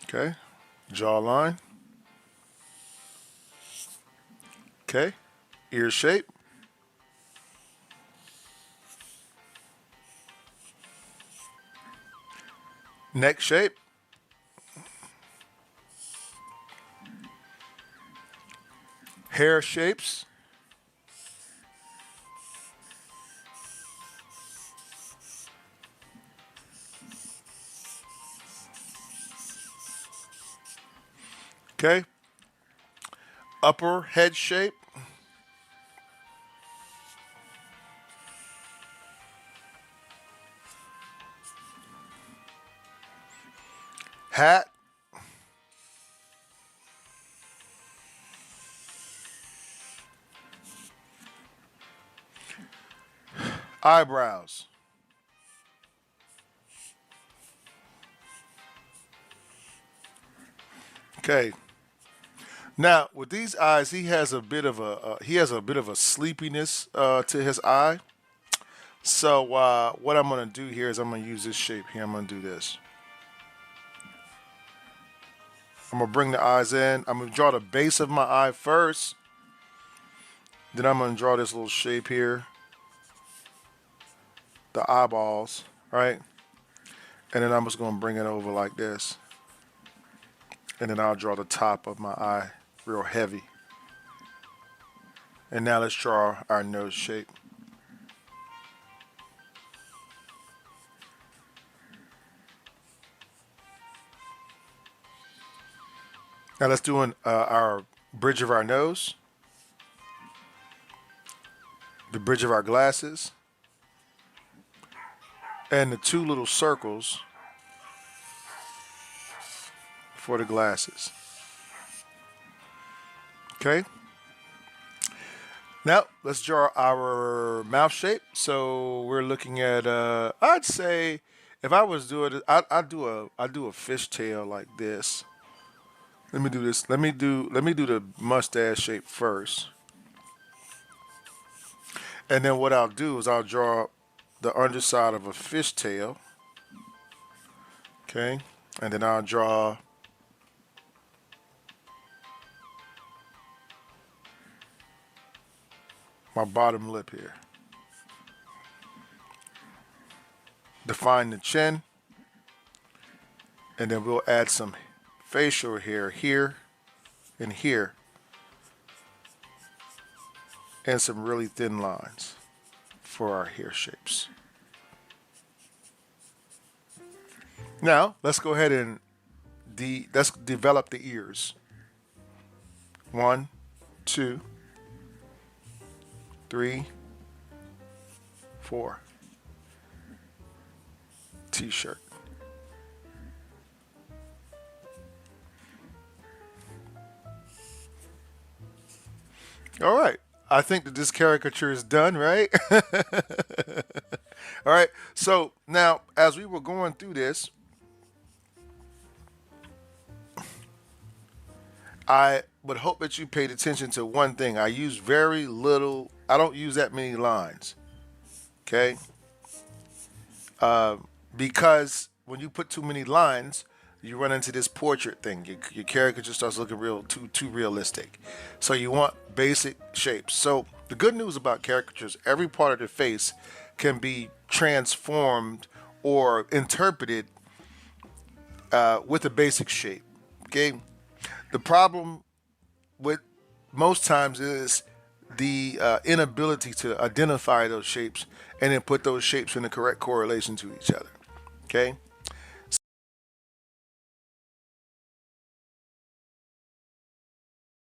Okay, jawline. Okay, ear shape. Neck shape. Hair shapes. Okay, upper head shape. Hat. Eyebrows. Okay. Now with these eyes, he has a bit of a sleepiness to his eye. So what I'm gonna do here is I'm gonna use this shape here. I'm gonna do this. I'm gonna bring the eyes in. I'm gonna draw the base of my eye first. Then I'm gonna draw this little shape here, the eyeballs, right? And then I'm just gonna bring it over like this. And then I'll draw the top of my eye real heavy. And now let's draw our nose shape. Now let's do our bridge of our nose, the bridge of our glasses, and the two little circles for the glasses. Okay. Now let's draw our mouth shape. So we're looking at I'd say if I was doing it, I do a fishtail like this. Let me do this. Let me do the mustache shape first. And then what I'll do is I'll draw the underside of a fishtail. Okay. And then I'll draw my bottom lip here. Define the chin. And then we'll add some facial hair here and here. And some really thin lines for our hair shapes. Now, let's go ahead and let's develop the ears. 1, 2, 3, 4. T-shirt. All right. I think that this caricature is done, right? All right. So now, as we were going through this, I would hope that you paid attention to one thing. I use very little, I don't use that many lines. Okay? Because when you put too many lines, you run into this portrait thing. Your caricature starts looking too realistic. So you want basic shapes. So the good news about caricatures, every part of the face can be transformed or interpreted with a basic shape. Okay? The problem with most times is the inability to identify those shapes and then put those shapes in the correct correlation to each other. Okay?